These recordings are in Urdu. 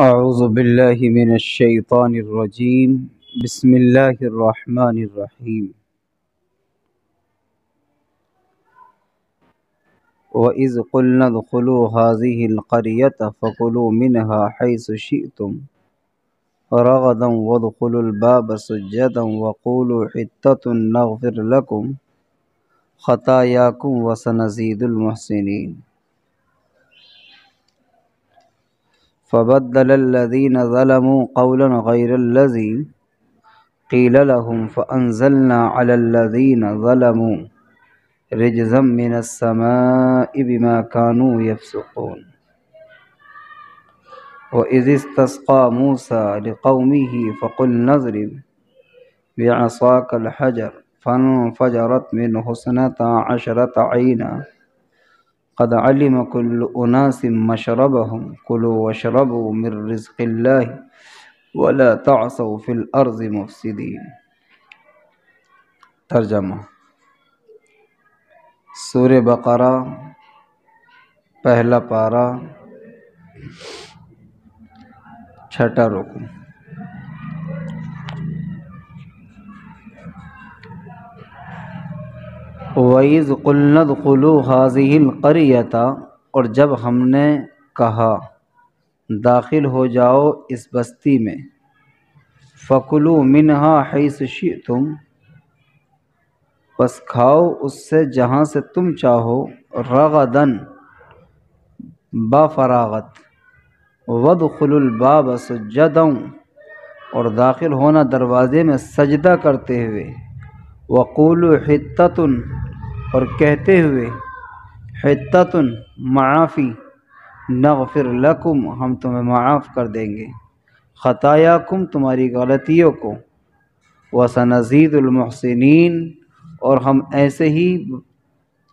اعوذ باللہ من الشیطان الرجیم بسم اللہ الرحمن الرحیم وَإِذْ قُلْنَا ادْخُلُوا هَٰذِهِ الْقَرْيَةَ فَكُلُوا مِنْهَا حَيْثُ شِئْتُمْ رَغَدًا وَادْخُلُوا الْبَابَ سُجَّدًا وَقُولُوا حِطَّةٌ نَغْفِرْ لَكُمْ خَطَايَاكُمْ وَسَنَزِيدُ الْمُحْسِنِينَ فَبَدَّلَ الَّذِينَ ظَلَمُوا قَوْلًا غَيْرَ الَّذِي قِيلَ لَهُمْ فَأَنزَلْنَا عَلَى الَّذِينَ ظَلَمُوا رِجْزًا مِّنَ السَّمَاءِ بِمَا كَانُوا يَفْسُقُونَ وَإِذِ اسْتَسْقَىٰ مُوسَىٰ لِقَوْمِهِ فَقُلْنَا اضْرِب بِّعَصَاكَ الْحَجَرَ فَانفَجَرَتْ مِنْهُ اثْنَتَا عَشْرَةَ عَيْنًا قد علم كل أناس مشربهم كلوا واشربوا من رزق الله ولا تعصوا في الأرض مفسدين۔ ترجمہ: سورہ بقرہ پہلا پارہ چھٹا رکو۔ وَإِذْ قُلْنَا ادْخُلُوا هَٰذِهِ الْقَرْيَةَ، اور جب ہم نے کہا داخل ہو جاؤ اس بستی میں، فَكُلُوا مِنْهَا حَيْثُ شِئْتُمْ، پس کھاؤ اس سے جہاں سے تم چاہو، رغداً با فراغت، وَادْخُلُوا الْبَابَ سُجَّدًا، اور داخل ہونا دروازے میں سجدہ کرتے ہوئے، وَقُولُوا حِطَّةٌ، اور کہتے ہوئے، حِطَّةٌ معافی، نغفر لکم، ہم تمہیں معاف کر دیں گے، خطایاکم، تمہاری غلطیوں کو، وَسَنَزِيدُ الْمُحْسِنِينَ، اور ہم ایسے ہی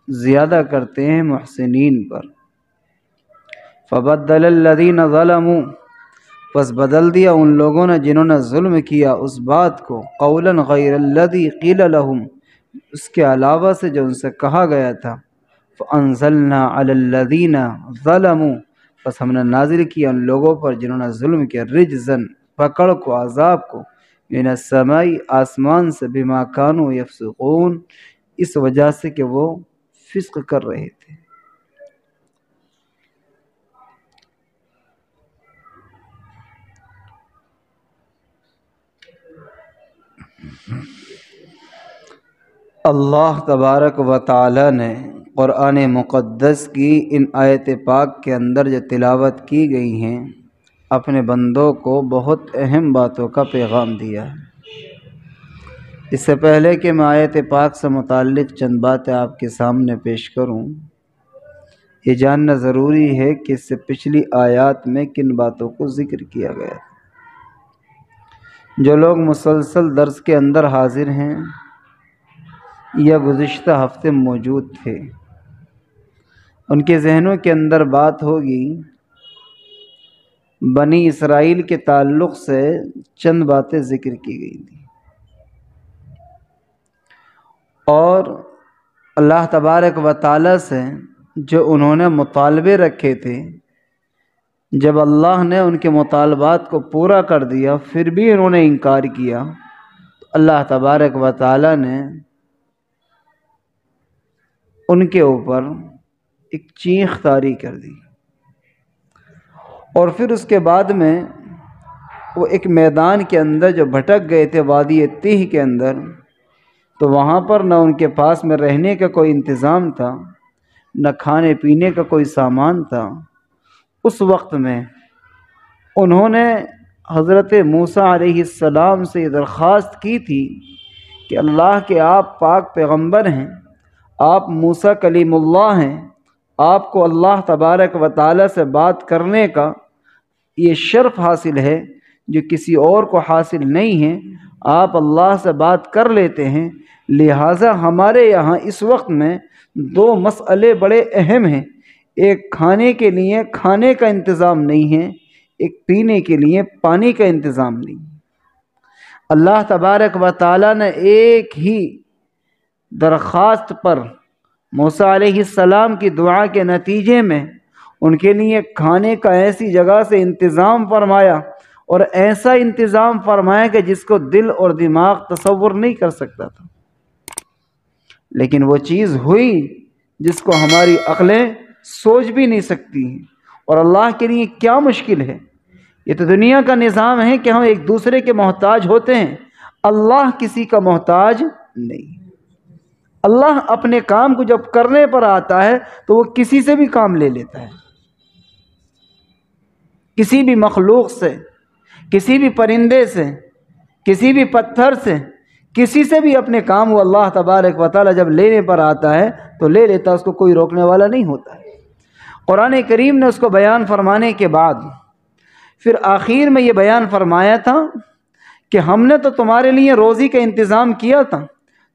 زیادہ کرتے ہیں محسنین پر۔ فَبَدَّلَ الَّذِينَ ظَلَمُوا، پس بدل دیا ان لوگوں نے جنہوں نے ظلم کیا اس بات کو، قولاً غیر الذی قیل لہم، اس کے علاوہ سے جو ان سے کہا گیا تھا، فَأَنزَلْنَا عَلَى الَّذِينَ ظَلَمُوا، پس ہم نے نازل کیا ان لوگوں پر جنہوں نے ظلم کیا، رجزاً، پکڑ کو، عذاب کو، من السماء، آسمان سے، بما كانوا يفسقون، اس وجہ سے کہ وہ فسق کر رہے تھے۔ اللہ تبارک و تعالی نے قرآن مقدس کی ان آیت پاک کے اندر جو تلاوت کی گئی ہیں، اپنے بندوں کو بہت اہم باتوں کا پیغام دیا ہے۔ اس سے پہلے کہ میں آیت پاک سے متعلق چند باتیں آپ کے سامنے پیش کروں، یہ جاننا ضروری ہے کہ اس سے پچھلی آیات میں کن باتوں کو ذکر کیا گیا ہے۔ جو لوگ مسلسل درس کے اندر حاضر ہیں یا گزشتہ ہفتے موجود تھے، ان کے ذہنوں کے اندر بات ہوگی، بنی اسرائیل کے تعلق سے چند باتیں ذکر کی گئی تھیں، اور اللہ تبارک و تعالی سے جو انہوں نے مطالبے رکھے تھے، جب اللہ نے ان کے مطالبات کو پورا کر دیا پھر بھی انہوں نے انکار کیا، تو اللہ تبارک و تعالی نے ان کے اوپر ایک چیخ طاری کر دی، اور پھر اس کے بعد میں وہ ایک میدان کے اندر جو بھٹک گئے تھے، وادی تیہ کے اندر، تو وہاں پر نہ ان کے پاس میں رہنے کا کوئی انتظام تھا، نہ کھانے پینے کا کوئی سامان تھا۔ اس وقت میں انہوں نے حضرت موسیٰ علیہ السلام سے یہ درخواست کی تھی کہ اللہ کے آپ پاک پیغمبر ہیں، آپ موسیٰ کلیم اللہ ہیں، آپ کو اللہ تبارک و تعالی سے بات کرنے کا یہ شرف حاصل ہے جو کسی اور کو حاصل نہیں ہے، آپ اللہ سے بات کر لیتے ہیں، لہٰذا ہمارے یہاں اس وقت میں دو مسئلے بڑے اہم ہیں، ایک کھانے کے لیے کھانے کا انتظام نہیں ہے، ایک پینے کے لیے پانی کا انتظام نہیں۔ اللہ تبارک و تعالی نے ایک ہی درخواست پر موسیٰ علیہ السلام کی دعا کے نتیجے میں ان کے لیے کھانے کا ایسی جگہ سے انتظام فرمایا اور ایسا انتظام فرمایا کہ جس کو دل اور دماغ تصور نہیں کر سکتا تھا، لیکن وہ چیز ہوئی جس کو ہماری عقلیں سوچ بھی نہیں سکتی ہیں، اور اللہ کے لیے کیا مشکل ہے۔ یہ تو دنیا کا نظام ہے کہ ہم ایک دوسرے کے محتاج ہوتے ہیں، اللہ کسی کا محتاج نہیں۔ اللہ اپنے کام کو جب کرنے پر آتا ہے تو وہ کسی سے بھی کام لے لیتا ہے، کسی بھی مخلوق سے، کسی بھی پرندے سے، کسی بھی پتھر سے، کسی سے بھی اپنے کام وہ اللہ تبارک و تعالی جب لینے پر آتا ہے تو لے لیتا، اس کو کوئی روکنے والا نہیں ہوتا ہے۔ قرآن کریم نے اس کو بیان فرمانے کے بعد پھر آخر میں یہ بیان فرمایا تھا کہ ہم نے تو تمہارے لیے روزی کا انتظام کیا تھا،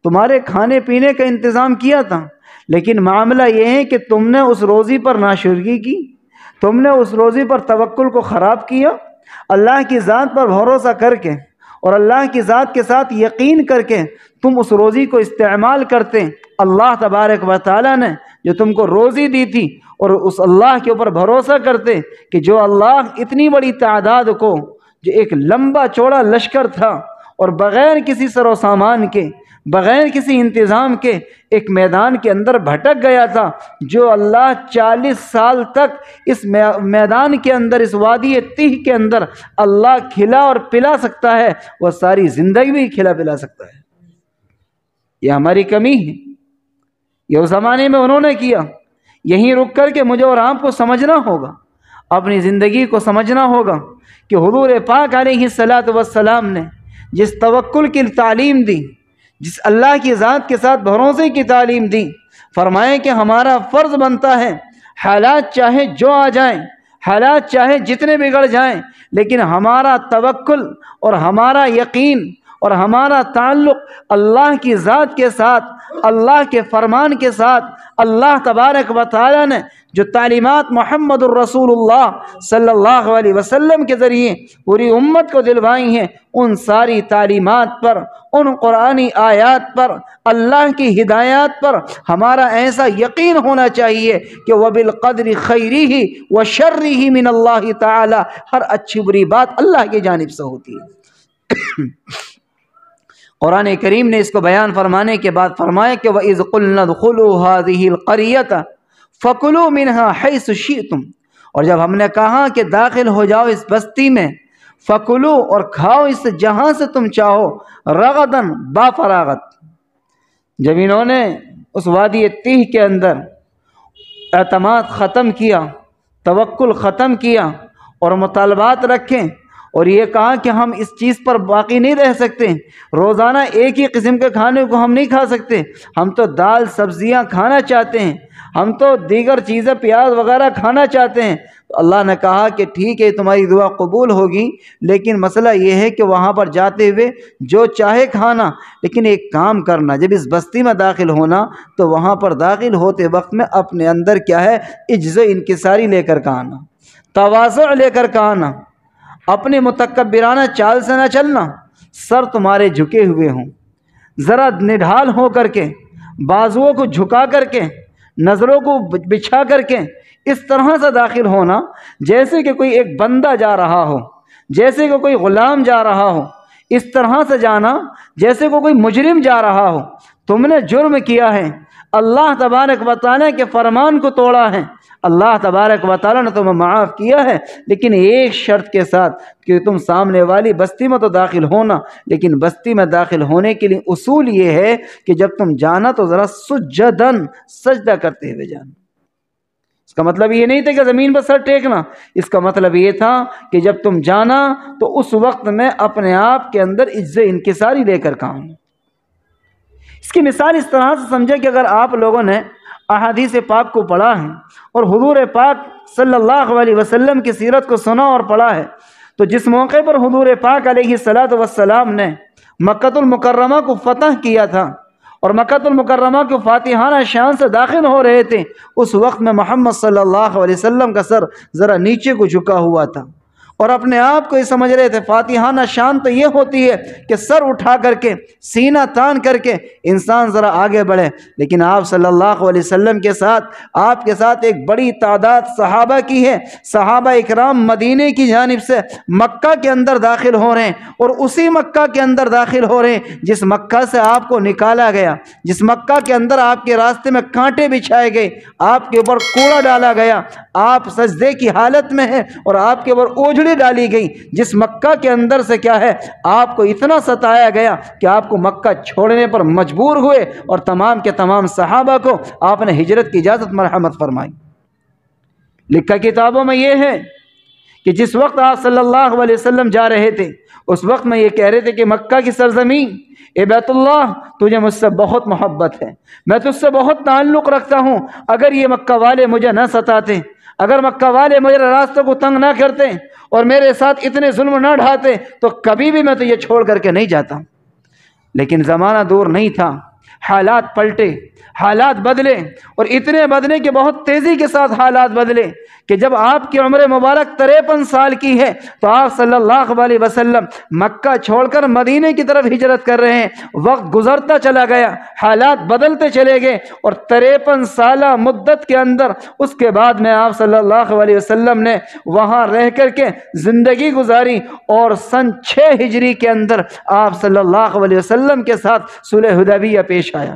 تمہارے کھانے پینے کا انتظام کیا تھا، لیکن معاملہ یہ ہے کہ تم نے اس روزی پر ناشکری کی، تم نے اس روزی پر توکل کو خراب کیا، اللہ کی ذات پر بھروسہ کر کے اور اللہ کی ذات کے ساتھ یقین کر کے تم اس روزی کو استعمال کرتے۔ اللہ تبارک و تعالیٰ نے جو تم کو روزی دی تھی اور اس اللہ کے اوپر بھروسہ کرتے کہ جو اللہ اتنی بڑی تعداد کو، جو ایک لمبا چوڑا لشکر تھا اور بغیر کسی سر و سامان کے، بغیر کسی انتظام کے ایک میدان کے اندر بھٹک گیا تھا، جو اللہ 40 سال تک اس میدان کے اندر، اس وادی تیہ کے اندر اللہ کھلا اور پلا سکتا ہے، وہ ساری زندگی بھی کھلا پلا سکتا ہے۔ یہ ہماری کمی ہے، یہ اس زمانے میں انہوں نے کیا۔ یہیں رک کر کے مجھے اور آپ کو سمجھنا ہوگا، اپنی زندگی کو سمجھنا ہوگا کہ حضور پاک علیہ الصلاۃ والسلام نے جس توکل کی تعلیم دی، جس اللہ کی ذات کے ساتھ بھروسے کی تعلیم دی، فرمائے کہ ہمارا فرض بنتا ہے، حالات چاہے جو آ جائیں، حالات چاہے جتنے بگڑ جائیں، لیکن ہمارا توکل اور ہمارا یقین اور ہمارا تعلق اللہ کی ذات کے ساتھ، اللہ کے فرمان کے ساتھ، اللہ تبارک و تعالیٰ نے جو تعلیمات محمد الرسول اللہ صلی اللہ علیہ وسلم کے ذریعے پوری امت کو دلوائی ہیں، ان ساری تعلیمات پر، ان قرآنی آیات پر، اللہ کی ہدایات پر ہمارا ایسا یقین ہونا چاہیے کہ وَبِالْقَدْرِ خَيْرِهِ وَشَرِّهِ مِنَ اللَّهِ تعالی، ہر اچھی بری بات اللہ کی جانب سے ہوتی ہے۔ قرآن کریم نے اس کو بیان فرمانے کے بعد فرمایا کہ وَإِذْ قُلْنَا ادْخُلُوا هَٰذِهِ الْقَرْيَةَ فَكُلُوا مِنْهَا حَيْثُ شِئْتُمْ، اور جب ہم نے کہا کہ داخل ہو جاؤ اس بستی میں، فَكُلُوا، اور کھاؤ اس سے جہاں سے تم چاہو، رغداً، با فراغت۔ جب انہوں نے اس وادی تیہ کے اندر اعتماد ختم کیا، توکل ختم کیا اور مطالبات رکھیں اور یہ کہا کہ ہم اس چیز پر باقی نہیں رہ سکتے، روزانہ ایک ہی قسم کے کھانے کو ہم نہیں کھا سکتے، ہم تو دال سبزیاں کھانا چاہتے ہیں، ہم تو دیگر چیزیں پیاز وغیرہ کھانا چاہتے ہیں، تو اللہ نے کہا کہ ٹھیک ہے تمہاری دعا قبول ہوگی، لیکن مسئلہ یہ ہے کہ وہاں پر جاتے ہوئے جو چاہے کھانا، لیکن ایک کام کرنا، جب اس بستی میں داخل ہونا تو وہاں پر داخل ہوتے وقت میں اپنے اندر کیا ہے، عجز و انکساری لے کر کا آنا، تواضع لے کر کا آنا، اپنے متکبرانہ چال سے نہ چلنا، سر تمہارے جھکے ہوئے ہوں، ذرا نڈھال ہو کر کے، بازوؤں کو جھکا کر کے، نظروں کو بچھا کر کے اس طرح سے داخل ہونا جیسے کہ کوئی ایک بندہ جا رہا ہو، جیسے کہ کوئی غلام جا رہا ہو، اس طرح سے جانا جیسے کہ کوئی مجرم جا رہا ہو۔ تم نے جرم کیا ہے، اللہ تبارک و تعالیٰ کے فرمان کو توڑا ہے، اللہ تبارک و تعالیٰ نے تمہیں معاف کیا ہے، لیکن ایک شرط کے ساتھ کہ تم سامنے والی بستی میں تو داخل ہونا، لیکن بستی میں داخل ہونے کے لیے اصول یہ ہے کہ جب تم جانا تو ذرا سجدن، سجدہ کرتے ہوئے جانا۔ اس کا مطلب یہ نہیں تھا کہ زمین پر سر ٹیکنا، اس کا مطلب یہ تھا کہ جب تم جانا تو اس وقت میں اپنے آپ کے اندر عجز انکساری لے کر کام۔ اس کی مثال اس طرح سے سمجھے کہ اگر آپ لوگوں نے احادیث پاک کو پڑھا ہے اور حضور پاک صلی اللہ علیہ وسلم کی سیرت کو سنا اور پڑھا ہے، تو جس موقع پر حضور پاک علیہ الصلاۃ والسلام نے مکۃ المکرمہ کو فتح کیا تھا اور مکۃ المکرمہ کو فاتحانہ شان سے داخل ہو رہے تھے، اس وقت میں محمد صلی اللہ علیہ وسلم کا سر ذرا نیچے کو جھکا ہوا تھا اور اپنے آپ کو یہ سمجھ رہے تھے فاتحانہ شان تو یہ ہوتی ہے کہ سر اٹھا کر کے سینہ تان کر کے انسان ذرا آگے بڑھے، لیکن آپ صلی اللہ علیہ وسلم کے ساتھ آپ کے ساتھ ایک بڑی تعداد صحابہ کی ہے۔ صحابہ اکرام مدینے کی جانب سے مکہ کے اندر داخل ہو رہے ہیں، اور اسی مکہ کے اندر داخل ہو رہے ہیں جس مکہ سے آپ کو نکالا گیا، جس مکہ کے اندر آپ کے راستے میں کانٹے بچھائے گئے، آپ کے اوپر کوڑا ڈالا گیا، آپ سجدے کی حالت میں ہیں اور آپ کے اوپر اوجھڑی ڈالی گئی، جس مکہ کے اندر سے کیا ہے آپ کو اتنا ستایا گیا کہ آپ کو مکہ چھوڑنے پر مجبور ہوئے، اور تمام کے تمام صحابہ کو آپ نے ہجرت کی اجازت مرحمت فرمائی۔ لکھا کتابوں میں یہ ہے کہ جس وقت آپ صلی اللہ علیہ وسلم جا رہے تھے اس وقت میں یہ کہہ رہے تھے کہ مکہ کی سرزمین، اے بیت اللہ تجھے مجھ سے بہت محبت ہے، میں تجھ سے بہت تعلق رکھتا ہوں، اگر یہ مکہ والے مجھے نہ ستاتے، اگر مکہ والے میرے راستوں کو تنگ نہ کرتے اور میرے ساتھ اتنے ظلم نہ ڈھاتے تو کبھی بھی میں تجھے چھوڑ کر کے نہیں جاتا۔ لیکن زمانہ دور نہیں تھا، حالات پلٹے، حالات بدلے، اور اتنے بدلے کہ بہت تیزی کے ساتھ حالات بدلے کہ جب آپ کی عمر مبارک 53 سال کی ہے تو آپ صلی اللہ علیہ وسلم مکہ چھوڑ کر مدینے کی طرف ہجرت کر رہے ہیں۔ وقت گزرتا چلا گیا، حالات بدلتے چلے گئے، اور 53 سالہ مدت کے اندر اس کے بعد میں آپ صلی اللہ علیہ وسلم نے وہاں رہ کر کے زندگی گزاری، اور سن 6 ہجری کے اندر آپ صلی اللہ علیہ وسلم کے ساتھ صلح حدیبیہ پیش آیا۔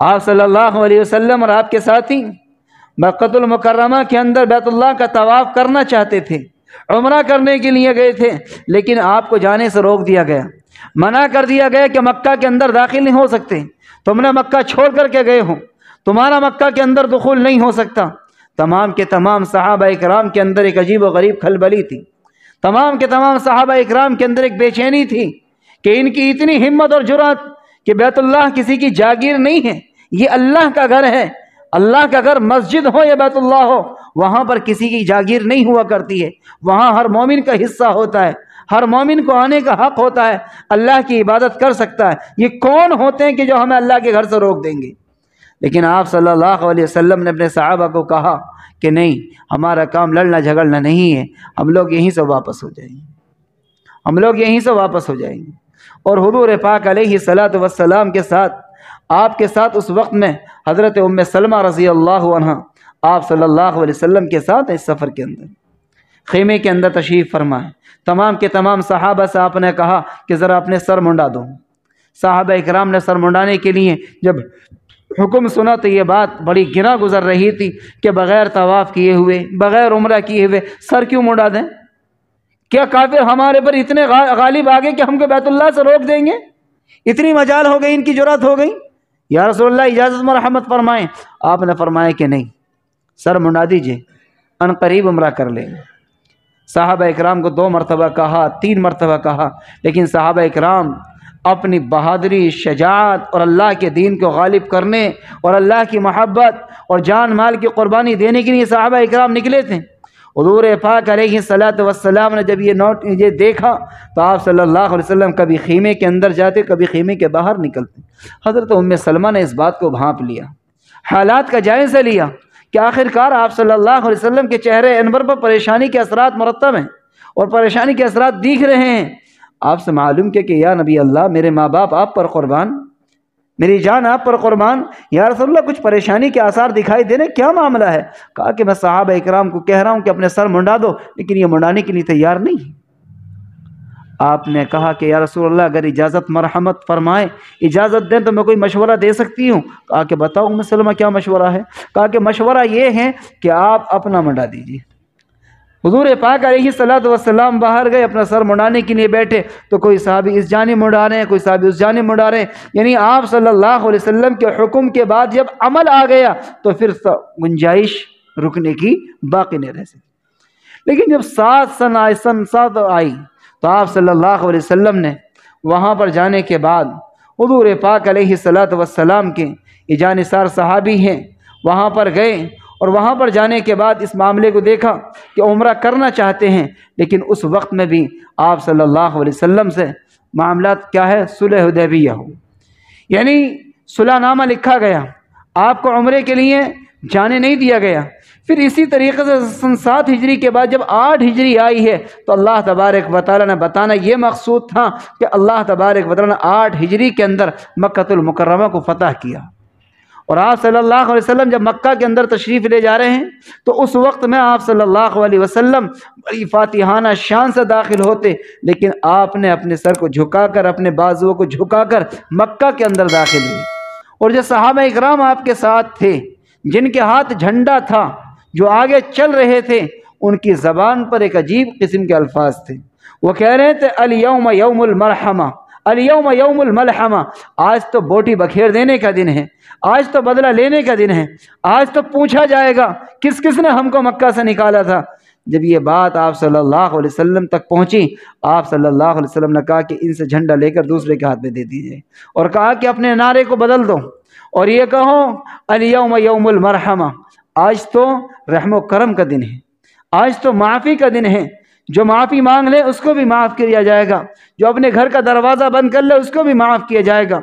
آپ صلی اللہ علیہ وسلم اور آپ کے ساتھی مکہ المکرمہ کے اندر بیت اللہ کا طواف کرنا چاہتے تھے، عمرہ کرنے کے لیے گئے تھے، لیکن آپ کو جانے سے روک دیا گیا، منع کر دیا گیا کہ مکہ کے اندر داخل نہیں ہو سکتے، تم نے مکہ چھوڑ کر کے گئے ہو، تمہارا مکہ کے اندر دخول نہیں ہو سکتا۔ تمام کے تمام صحابہ اکرام کے اندر ایک عجیب و غریب کھلبلی تھی، تمام کے تمام صحابہ اکرام کے اندر ایک بے چینی تھی کہ ان کی اتنی ہمت اور جرأت کہ بیت اللہ کسی کی جاگیر نہیں ہے، یہ اللہ کا گھر ہے، اللہ کا گھر مسجد ہو یا بیت اللہ ہو، وہاں پر کسی کی جاگیر نہیں ہوا کرتی ہے، وہاں ہر مومن کا حصہ ہوتا ہے، ہر مومن کو آنے کا حق ہوتا ہے، اللہ کی عبادت کر سکتا ہے۔ یہ کون ہوتے ہیں کہ جو ہمیں اللہ کے گھر سے روک دیں گے؟ لیکن آپ صلی اللہ علیہ وسلم نے اپنے صحابہ کو کہا کہ نہیں، ہمارا کام لڑنا جھگڑنا نہیں ہے، ہم لوگ یہیں سے واپس ہو جائیں گے، ہم لوگ یہیں سے واپس ہو جائیں گے۔ اور حضور پاک علیہ الصلاۃ والسلام کے ساتھ آپ کے ساتھ اس وقت میں حضرت ام سلمہ رضی اللہ عنہ آپ صلی اللہ علیہ وسلم کے ساتھ اس سفر کے اندر خیمے کے اندر تشریف فرمائے۔ تمام کے تمام صحابہ سے آپ نے کہا کہ ذرا اپنے سر منڈا دو۔ صحابہ اکرام نے سر منڈانے کے لیے جب حکم سنا تو یہ بات بڑی گراں گزر رہی تھی کہ بغیر طواف کیے ہوئے، بغیر عمرہ کیے ہوئے سر کیوں منڈا دیں؟ کیا کافر ہمارے پر اتنے غالب آ گئے کہ ہم کو بیت اللہ سے روک دیں گے؟ اتنی مجال ہو گئی، ان کی جرأت ہو گئی۔ یا رسول اللہ اجازت مرحمت فرمائیں۔ آپ نے فرمایا کہ نہیں، سر منڈا دیجئے، ان قریب عمرہ کر لیں گے۔ صحابہ اکرام کو 2 مرتبہ کہا، 3 مرتبہ کہا، لیکن صحابہ اکرام اپنی بہادری، شجاعت اور اللہ کے دین کو غالب کرنے اور اللہ کی محبت اور جان مال کی قربانی دینے کے لیے صحابہ اکرام نکلے تھے۔ حضور پاک علیہ الصلاۃ والسلام نے جب یہ دیکھا تو آپ صلی اللہ علیہ وسلم کبھی خیمے کے اندر جاتے، کبھی خیمے کے باہر نکلتے۔ حضرت ام سلمہ نے اس بات کو بھانپ لیا، حالات کا جائزہ لیا کہ آخرکار آپ صلی اللہ علیہ وسلم کے چہرے انور پر پریشانی کے اثرات مرتب ہیں اور پریشانی کے اثرات دیکھ رہے ہیں۔ آپ سے معلوم کیا کہ یا نبی اللہ، میرے ماں باپ آپ پر قربان، میری جان آپ پر قربان، یا رسول اللہ کچھ پریشانی کے آثار دکھائی دے رہے، کیا معاملہ ہے؟ کہا کہ میں صحابہ اکرام کو کہہ رہا ہوں کہ اپنے سر منڈا دو، لیکن یہ منڈانے کے لیے تیار نہیں۔ آپ نے کہا کہ یا رسول اللہ اگر اجازت مرحمت فرمائیں، اجازت دیں تو میں کوئی مشورہ دے سکتی ہوں۔ کہا کہ بتاؤ ام سلمہ کیا مشورہ ہے؟ کہا کہ مشورہ یہ ہے کہ آپ اپنا منڈا دیجیے۔ حضور پاک علیہ الصلاۃ والسلام باہر گئے، اپنا سر منڈانے کے لیے بیٹھے تو کوئی صحابی اس جانب منڈا رہے ہیں، کوئی صحابی اس جانب منڈا رہے ہیں، یعنی آپ صلی اللہ علیہ وسلم کے حکم کے بعد جب عمل آ گیا تو پھر گنجائش رکنے کی باقی نہیں رہ سکی۔ لیکن جب سن آئی تو آپ صلی اللہ علیہ وسلم نے وہاں پر جانے کے بعد حضور پاک علیہ الصلاۃ والسلام کے یہ جانثار صحابی ہیں، وہاں پر گئے اور وہاں پر جانے کے بعد اس معاملے کو دیکھا کہ عمرہ کرنا چاہتے ہیں، لیکن اس وقت میں بھی آپ صلی اللہ علیہ وسلم سے معاملات کیا ہے؟ صلح حدیبیہ ہو، یعنی صلح نامہ لکھا گیا، آپ کو عمرے کے لیے جانے نہیں دیا گیا۔ پھر اسی طریقے سے سن 7 ہجری کے بعد جب 8 ہجری آئی ہے تو اللہ تبارک و تعالیٰ نے بتانا یہ مقصود تھا کہ اللہ تبارک و تعالیٰ نے 8 ہجری کے اندر مکہ المکرمہ کو فتح کیا، اور آپ صلی اللہ علیہ وسلم جب مکہ کے اندر تشریف لے جا رہے ہیں تو اس وقت میں آپ صلی اللہ علیہ وسلم بڑی فاتحانہ شان سے داخل ہوتے، لیکن آپ نے اپنے سر کو جھکا کر، اپنے بازوؤں کو جھکا کر مکہ کے اندر داخل ہوئے، اور جو صحابہ اکرام آپ کے ساتھ تھے، جن کے ہاتھ جھنڈا تھا، جو آگے چل رہے تھے، ان کی زبان پر ایک عجیب قسم کے الفاظ تھے۔ وہ کہہ رہے تھے الیوم یوم المرحمہ، الیوم یوم الملحمہ، آج تو بوٹی بکھیر دینے کا دن ہے، آج تو بدلہ لینے کا دن ہے، آج تو پوچھا جائے گا کس کس نے ہم کو مکہ سے نکالا تھا۔ جب یہ بات آپ صلی اللہ علیہ وسلم تک پہنچی، آپ صلی اللہ علیہ وسلم نے کہا کہ ان سے جھنڈا لے کر دوسرے کے ہاتھ میں دے دیجیے، اور کہا کہ اپنے نعرے کو بدل دو اور یہ کہو الیوم یوم المرحمہ، آج تو رحم و کرم کا دن ہے، آج تو معافی کا دن ہے، جو معافی مانگ لے اس کو بھی معاف کیا جائے گا، جو اپنے گھر کا دروازہ بند کر لے اس کو بھی معاف کیا جائے گا،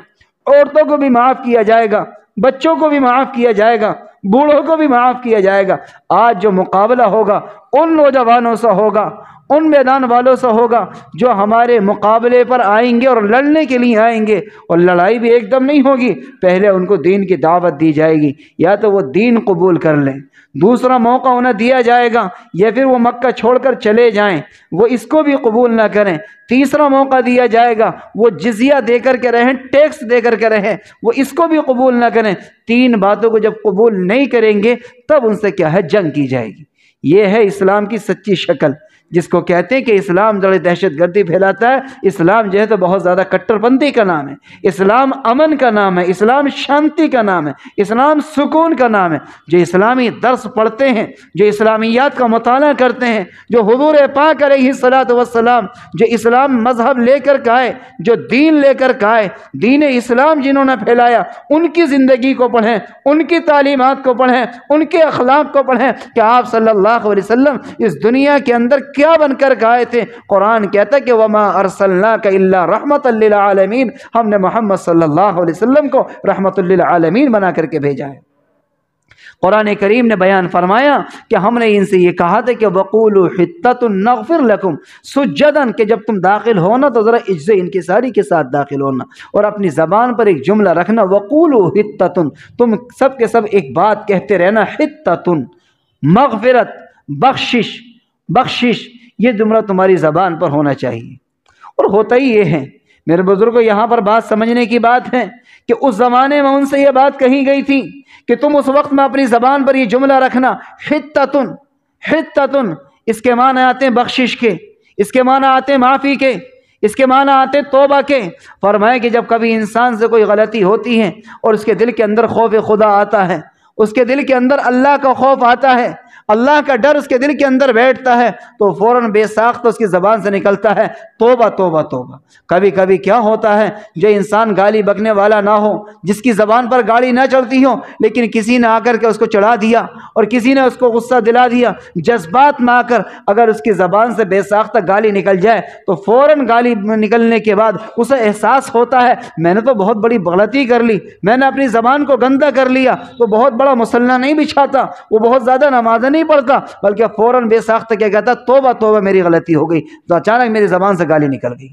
عورتوں کو بھی معاف کیا جائے گا، بچوں کو بھی معاف کیا جائے گا، بوڑھوں کو بھی معاف کیا جائے گا۔ آج جو مقابلہ ہوگا ان نوجوانوں سے ہوگا، ان میدان والوں سے ہوگا جو ہمارے مقابلے پر آئیں گے اور لڑنے کے لیے آئیں گے، اور لڑائی بھی ایک دم نہیں ہوگی، پہلے ان کو دین کی دعوت دی جائے گی، یا تو وہ دین قبول کر لیں، دوسرا موقع انہیں دیا جائے گا، یا پھر وہ مکہ چھوڑ کر چلے جائیں، وہ اس کو بھی قبول نہ کریں، تیسرا موقع دیا جائے گا وہ جزیہ دے کر کے رہیں، ٹیکس دے کر کے رہیں، وہ اس کو بھی قبول نہ کریں۔ 3 باتوں کو جب قبول نہیں کریں گے تب ان سے کیا ہے، جنگ کی جائے گی۔ یہ ہے اسلام کی سچی شکل، جس کو کہتے ہیں کہ اسلام بڑی دہشت گردی پھیلاتا ہے۔ اسلام جو ہے تو بہت زیادہ کٹر پنتھی کا نام ہے، اسلام امن کا نام ہے، اسلام شانتی کا نام ہے، اسلام سکون کا نام ہے۔ جو اسلامی درس پڑھتے ہیں، جو اسلامیات کا مطالعہ کرتے ہیں، جو حضور پاک علیہ الصلاۃ والسلام جو اسلام مذہب لے کر کے آئے، جو دین لے کر کے آئے، دین اسلام جنہوں نے پھیلایا، ان کی زندگی کو پڑھیں، ان کی تعلیمات کو پڑھیں، ان کے اخلاق کو پڑھیں کہ آپ صلی اللہ علیہ وسلم اس دنیا کے اندر کیا بن کر گئے تھے۔ قرآن کہتا ہے کہ وما ارسلناک الا رحمۃ للعالمین، ہم نے محمد صلی اللہ علیہ وسلم کو رحمت للعالمین بنا کر کے بھیجا ہے۔ قرآن کریم نے بیان فرمایا کہ ہم نے ان سے یہ کہا تھا کہ وقولوا حطۃ نغفر لکم سجدا، کہ جب تم داخل ہونا تو ذرا عجز انکساری کے ساتھ داخل ہونا، اور اپنی زبان پر ایک جملہ رکھنا، وقولوا حطۃ، تم سب کے سب ایک بات کہتے رہنا، حطۃ، مغفرت، بخشش، بخشش، یہ جملہ تمہاری زبان پر ہونا چاہیے۔ اور ہوتا ہی یہ ہے میرے بزرگوں، یہاں پر بات سمجھنے کی بات ہے کہ اس زمانے میں ان سے یہ بات کہی گئی تھی کہ تم اس وقت میں اپنی زبان پر یہ جملہ رکھنا، حطۃ، حطۃ، اس کے معنی آتے ہیں بخشش کے، اس کے معنی آتے ہیں معافی کے، اس کے معنی آتے ہیں توبہ کے۔ فرمائے کہ جب کبھی انسان سے کوئی غلطی ہوتی ہے اور اس کے دل کے اندر خوف خدا آتا ہے، اس کے دل کے اندر اللہ کا خوف آتا ہے، اللہ کا ڈر اس کے دل کے اندر بیٹھتا ہے، تو فوراً بے ساختہ اس کی زبان سے نکلتا ہے توبہ توبہ توبہ۔ کبھی کبھی کیا ہوتا ہے، جو انسان گالی بکنے والا نہ ہو، جس کی زبان پر گالی نہ چڑھتی ہو، لیکن کسی نے آ کر کے اس کو چڑھا دیا اور کسی نے اس کو غصہ دلا دیا، جذبات میں آ کر اگر اس کی زبان سے بے ساختہ گالی نکل جائے تو فوراً گالی نکلنے کے بعد اسے احساس ہوتا ہے میں نے تو بہت بڑی غلطی کر لی، میں نے اپنی زبان کو گندا کر لیا۔ وہ بہت بڑا مصلی نہیں بچھاتا، وہ بہت زیادہ نمازیں نہیں پڑھتا، بلکہ فوراً بے ساختہ کیا کہتا، توبہ توبہ میری غلطی ہو گئی، تو اچانک میری زبان سے گالی نکل گئی۔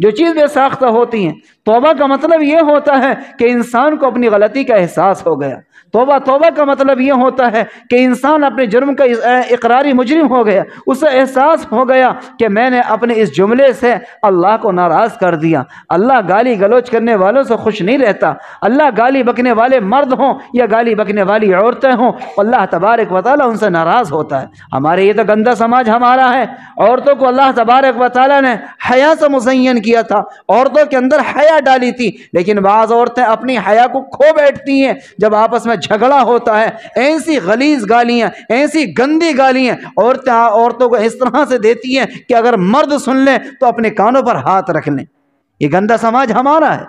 جو چیز بے ساختہ ہوتی ہیں، توبہ کا مطلب یہ ہوتا ہے کہ انسان کو اپنی غلطی کا احساس ہو گیا۔ توبہ توبہ کا مطلب یہ ہوتا ہے کہ انسان اپنے جرم کا اقراری مجرم ہو گیا، اسے احساس ہو گیا کہ میں نے اپنے اس جملے سے اللہ کو ناراض کر دیا۔ اللہ گالی گلوچ کرنے والوں سے خوش نہیں رہتا، اللہ گالی بکنے والے مرد ہوں یا گالی بکنے والی عورتیں ہوں، اللہ تبارک و تعالیٰ ان سے ناراض ہوتا ہے۔ ہمارے یہ تو گندا سماج ہمارا ہے۔ عورتوں کو اللہ تبارک و تعالیٰ نے حیا سے مزین کیا تھا، عورتوں کے اندر حیا ڈالی تھی، لیکن بعض عورتیں اپنی حیا کو کھو بیٹھتی ہیں۔ جب آپس میں جھگڑا ہوتا ہے، ایسی غلیظ گالیاں، ایسی گندی گالیاں عورتوں کو اس طرح سے دیتی ہیں کہ اگر مرد سن لیں تو اپنے کانوں پر ہاتھ رکھ لیں۔ یہ گندا سماج ہمارا ہے۔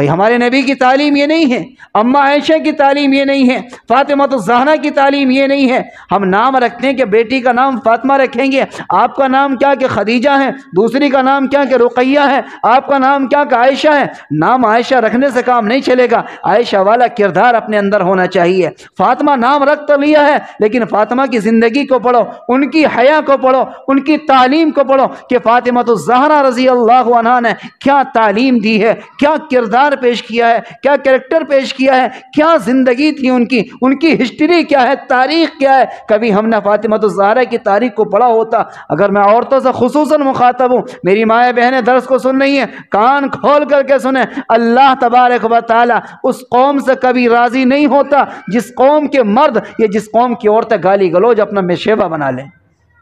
بھئی ہمارے نبی کی تعلیم یہ نہیں ہے، اماں عائشہ کی تعلیم یہ نہیں ہے، فاطمہ الزہرا کی تعلیم یہ نہیں ہے۔ ہم نام رکھتے ہیں کہ بیٹی کا نام فاطمہ رکھیں گے، آپ کا نام کیا کہ خدیجہ ہے، دوسری کا نام کیا کہ رقیہ ہے، آپ کا نام کیا کہ عائشہ ہے۔ نام عائشہ رکھنے سے کام نہیں چلے گا، عائشہ والا کردار اپنے اندر ہونا چاہیے۔ فاطمہ نام رکھ تو لیا ہے، لیکن فاطمہ کی زندگی کو پڑھو، ان کی حیا کو پڑھو، ان کی تعلیم کو پڑھو کہ فاطمہ الزہرا رضی اللہ عنہا نے کیا تعلیم دی ہے، کیا کردار پیش کیا ہے، کیا کریکٹر پیش کیا ہے، کیا زندگی تھی ان کی ہسٹری کیا ہے، تاریخ کیا ہے۔ کبھی ہم نے فاطمہ الزہرا کی تاریخ کو پڑھا ہوتا؟ اگر میں عورتوں سے خصوصاً مخاطب ہوں، میری مائیں بہنیں درس کو سن رہی ہیں، کان کھول کر کے سنیں، اللہ تبارک و تعالی اس قوم سے کبھی راضی نہیں ہوتا جس قوم کے مرد یا جس قوم کی عورتیں گالی گلوچ اپنا میشیبہ بنا لیں۔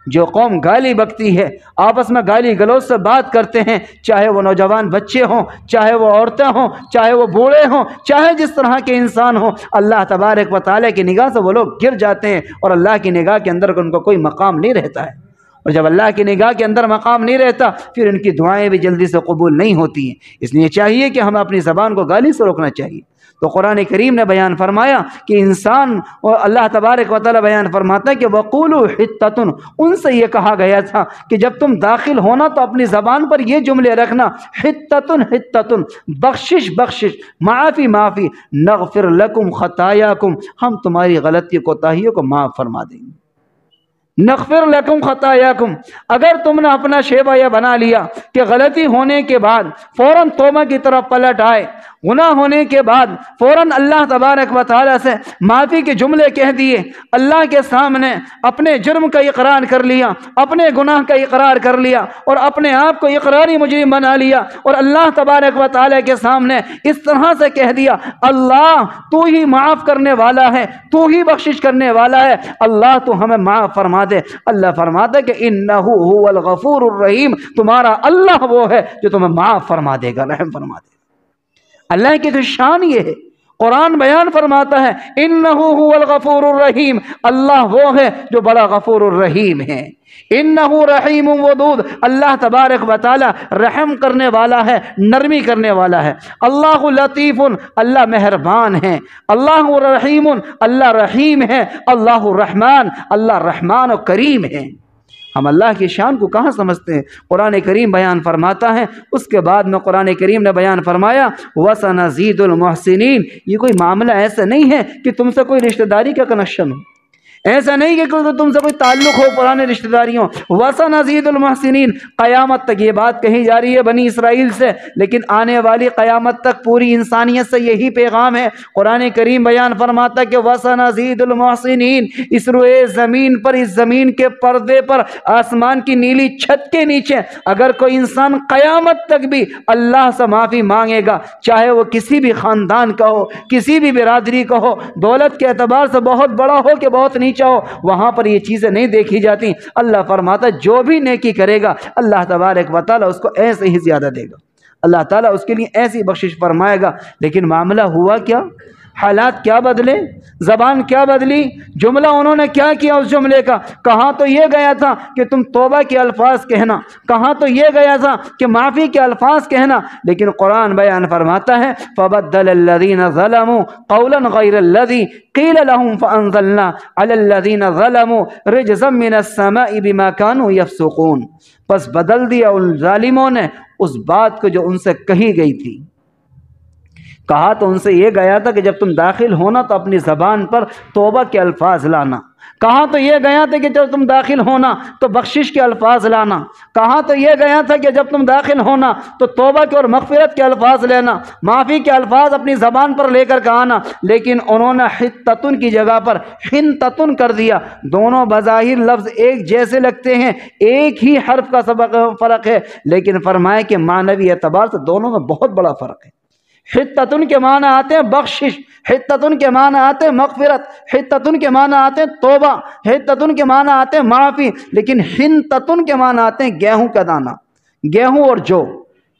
جو قوم گالی بکتی ہے، آپس میں گالی گلوچ سے بات کرتے ہیں، چاہے وہ نوجوان بچے ہوں، چاہے وہ عورتیں ہوں، چاہے وہ بوڑھے ہوں، چاہے جس طرح کے انسان ہوں، اللہ تبارک و تعالیٰ کی نگاہ سے وہ لوگ گر جاتے ہیں اور اللہ کی نگاہ کے اندر ان کو کوئی مقام نہیں رہتا ہے۔ اور جب اللہ کی نگاہ کے اندر مقام نہیں رہتا، پھر ان کی دعائیں بھی جلدی سے قبول نہیں ہوتی ہیں۔ اس لیے چاہیے کہ ہمیں اپنی زبان کو گالی سے روکنا چاہیے۔ تو قرآن کریم نے بیان فرمایا کہ انسان، اور اللہ تبارک و تعالیٰ بیان فرماتا ہے کہ وَقُولُوا حِطَّةٌ، ان سے یہ کہا گیا تھا کہ جب تم داخل ہونا تو اپنی زبان پر یہ جملے رکھنا، حِطَّةٌ حِطَّةٌ، بخشش بخشش، معافی معافی، نغفر لکم خطایاکم، ہم تمہاری غلطی کوتاہیوں کو معاف فرما دیں گے۔ نغفر لکم خطایاکم، اگر تم نے اپنا شیبہ یہ بنا لیا کہ غلطی ہونے کے بعد فوراً توبہ کی طرف پلٹ آئے، گناہ ہونے کے بعد فوراً اللہ تبارک و تعالیٰ سے معافی کے جملے کہہ دیے، اللہ کے سامنے اپنے جرم کا اقرار کر لیا، اپنے گناہ کا اقرار کر لیا اور اپنے آپ کو اقراری مجرم بنا لیا، اور اللہ تبارک و تعالیٰ کے سامنے اس طرح سے کہہ دیا، اللہ تو ہی معاف کرنے والا ہے، تو ہی بخشش کرنے والا ہے، اللہ تو ہمیں معاف فرما دے۔ اللہ فرماتا ہے کہ انہ هو الغفور الرحیم، تمہارا اللہ وہ ہے جو تمہیں معاف فرما دے گا، رحم فرما دے گا۔ اللہ کی تو شان یہ ہے، قرآن بیان فرماتا ہے انہ هو الغفور الرحیم، اللہ وہ ہے جو بڑا غفور الرحیم ہے۔ انہ رحیم ودود، اللہ تبارک و تعالی رحم کرنے والا ہے، نرمی کرنے والا ہے۔ اللہ لطیف، اللہ مہربان ہے۔ اللہ رحیم، اللہ رحیم ہے۔ اللہ رحمان، اللہ رحمان و کریم ہے۔ ہم اللہ کی شان کو کہاں سمجھتے ہیں؟ قرآن کریم بیان فرماتا ہے، اس کے بعد میں قرآن کریم نے بیان فرمایا وَسَنَزِيدُ الْمُحْسِنِينَ، یہ کوئی معاملہ ایسا نہیں ہے کہ تم سے کوئی رشتہ داری کا کنیکشن ہو، ایسا نہیں کہ تم سے کوئی تعلق ہو پرانے رشتہ داریوں۔ وَسَنَزِيدُ الْمُحْسِنِينَ، قیامت تک یہ بات کہی جا رہی ہے بنی اسرائیل سے، لیکن آنے والی قیامت تک پوری انسانیت سے یہی پیغام ہے۔ قرآن کریم بیان فرماتا ہے کہ وَسَنَزِيدُ الْمُحْسِنِينَ، اس روئے زمین پر، اس زمین کے پردے پر، آسمان کی نیلی چھت کے نیچے اگر کوئی انسان قیامت تک بھی اللہ سے معافی مانگے گا، چاہے وہ کسی بھی خاندان کا ہو، کسی بھی برادری کا ہو، دولت کے اعتبار سے بہت بڑا ہو کہ بہت نیچا ہو، وہاں پر یہ چیزیں نہیں دیکھی جاتی۔ اللہ فرماتا ہے جو بھی نیکی کرے گا اللہ تبارک و تعالیٰ اس کو ایسے ہی زیادہ دے گا، اللہ تعالیٰ اس کے لیے ایسی بخشش فرمائے گا۔ لیکن معاملہ ہوا کیا؟ حالات کیا بدلے؟ زبان کیا بدلی؟ جملہ انہوں نے کیا کیا اس جملے کا؟ کہاں تو یہ گیا تھا کہ تم توبہ کے الفاظ کہنا، کہاں تو یہ گیا تھا کہ معافی کے الفاظ کہنا، لیکن قرآن بیان فرماتا ہے فَبَدَّلَ الَّذِينَ ظَلَمُوا قَوْلًا غَيْرَ الَّذِي قِيلَ لَهُمْ فَأَنزَلْنَا عَلَى الَّذِينَ ظَلَمُوا رِجْزًا مِّنَ السَّمَاءِ بِمَا كَانُوا يَفْسُقُونَ، پس بدل دیا ان ظالموں نے اس بات کو جو ان سے کہی گئی تھی۔ کہا تو ان سے یہ گیا تھا کہ جب تم داخل ہونا تو اپنی زبان پر توبہ کے الفاظ لانا، کہا تو یہ گیا تھا کہ جب تم داخل ہونا تو بخشش کے الفاظ لانا، کہا تو یہ گیا تھا کہ جب تم داخل ہونا تو توبہ کے اور مغفرت کے الفاظ لینا، معافی کے الفاظ اپنی زبان پر لے کر آنا، لیکن انہوں نے حتتن کی جگہ پر حنتتن کر دیا۔ دونوں بظاہر لفظ ایک جیسے لگتے ہیں، ایک ہی حرف کا فرق ہے، لیکن فرمائے کہ معنوی اعتبار سے دونوں میں بہت بڑا فرق ہے۔ حتتن کے معنی آتے ہیں بخشش، حتتن کے معنی آتے ہیں مغفرت، حتتن کے معنی آتے ہیں توبہ، حتتن کے معنی آتے ہیں معافی، لیکن حنتتن کے معنی آتے ہیں گیہوں کا دانہ، گیہوں اور جو،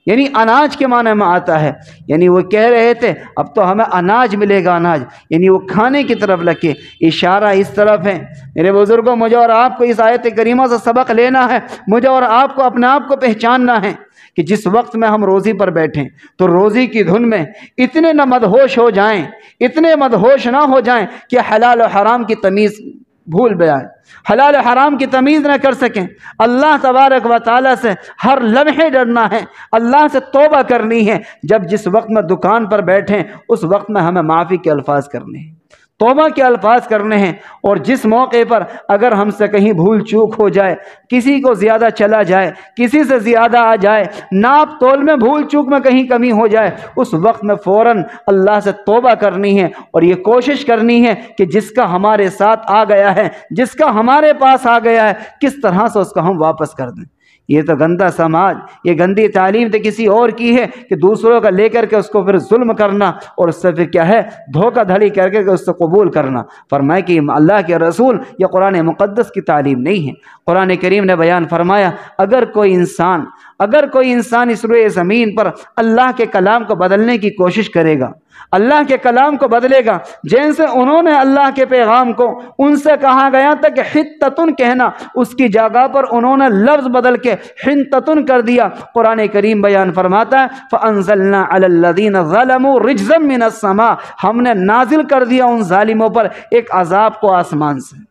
یعنی اناج کے معنی میں آتا ہے۔ یعنی وہ کہہ رہے تھے اب تو ہمیں اناج ملے گا، اناج یعنی وہ کھانے کی طرف لگے، اشارہ اس طرف ہے۔ میرے بزرگوں، مجھے اور آپ کو اس آیت کریمہ سے سبق لینا ہے، مجھے اور آپ کو اپنے آپ کو پہچاننا ہے کہ جس وقت میں ہم روزی پر بیٹھیں تو روزی کی دھن میں اتنے نہ مدہوش ہو جائیں، اتنے مدہوش نہ ہو جائیں کہ حلال و حرام کی تمیز بھول جائیں، حلال و حرام کی تمیز نہ کر سکیں۔ اللہ تبارک و تعالیٰ سے ہر لمحے ڈرنا ہے، اللہ سے توبہ کرنی ہے۔ جب جس وقت میں دکان پر بیٹھیں اس وقت میں ہمیں معافی کے الفاظ کرنے ہیں، توبہ کے الفاظ کرنے ہیں۔ اور جس موقع پر اگر ہم سے کہیں بھول چوک ہو جائے، کسی کو زیادہ چلا جائے، کسی سے زیادہ آ جائے، ناپ تول میں بھول چوک میں کہیں کمی ہو جائے، اس وقت میں فوراً اللہ سے توبہ کرنی ہے اور یہ کوشش کرنی ہے کہ جس کا ہمارے ساتھ آ گیا ہے، جس کا ہمارے پاس آ گیا ہے، کس طرح سے اس کو ہم واپس کر دیں۔ یہ تو گندا سماج، یہ گندی تعلیم تو کسی اور کی ہے کہ دوسروں کا لے کر کے اس کو پھر ظلم کرنا اور اس سے پھر کیا ہے دھوکہ دھڑی کر کے اس سے قبول کرنا۔ فرمائے کہ اللہ کے رسول یہ قرآن مقدس کی تعلیم نہیں ہے۔ قرآن کریم نے بیان فرمایا اگر کوئی انسان اس روئے زمین پر اللہ کے کلام کو بدلنے کی کوشش کرے گا، اللہ کے کلام کو بدلے گا، جیسے انہوں نے اللہ کے پیغام کو ان سے کہا گیا تھا کہ حتتن کہنا، اس کی جگہ پر انہوں نے لفظ بدل کے حنتتن کر دیا۔ قرآن کریم بیان فرماتا ہے فَأَنزَلْنَا عَلَى الَّذِينَ ظَلَمُوا رِجْزًا مِّنَ السَّمَاءِ، ہم نے نازل کر دیا ان ظالموں پر ایک عذاب کو آسمان سے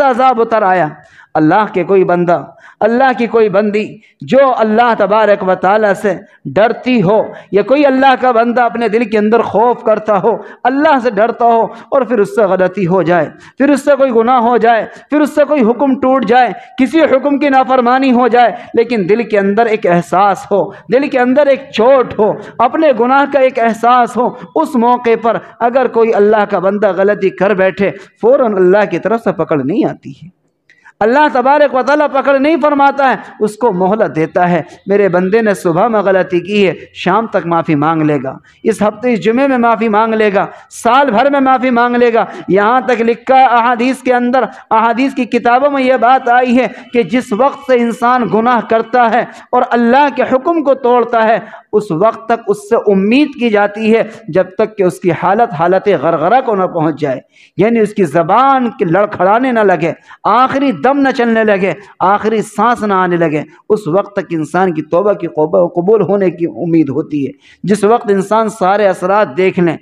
عذاب اتر آیا۔ اللہ کے کوئی بندہ، اللہ کی کوئی بندی جو اللہ تبارک و تعالیٰ سے ڈرتی ہو، یا کوئی اللہ کا بندہ اپنے دل کے اندر خوف کرتا ہو، اللہ سے ڈرتا ہو، اور پھر اس سے غلطی ہو جائے، پھر اس سے کوئی گناہ ہو جائے، پھر اس سے کوئی حکم ٹوٹ جائے، کسی حکم کی نافرمانی ہو جائے، لیکن دل کے اندر ایک احساس ہو، دل کے اندر ایک چوٹ ہو، اپنے گناہ کا ایک احساس ہو، اس موقع پر اگر کوئی اللہ کا بندہ غلطی کر بیٹھے فوراً اللہ کی طرف سے پکڑ نہیں آتی ہے، اللہ تبارک و تعالیٰ پکڑ نہیں فرماتا ہے، اس کو مہلت دیتا ہے۔ میرے بندے نے صبح میں غلطی کی ہے، شام تک معافی مانگ لے گا، اس ہفتے اس جمعے میں معافی مانگ لے گا، سال بھر میں معافی مانگ لے گا۔ یہاں تک لکھا احادیث کے اندر، احادیث کی کتابوں میں یہ بات آئی ہے کہ جس وقت سے انسان گناہ کرتا ہے اور اللہ کے حکم کو توڑتا ہے اس وقت تک اس سے امید کی جاتی ہے جب تک کہ اس کی حالت غرغرہ کو نہ پہنچ جائے، یعنی اس کی زبان کے لڑکھڑانے نہ لگے، آخری دم نہ چلنے لگے، آخری سانس نہ آنے لگے، اس وقت تک انسان کی توبہ کی قبول ہونے کی امید ہوتی ہے۔ جس وقت انسان سارے اثرات دیکھ لیں،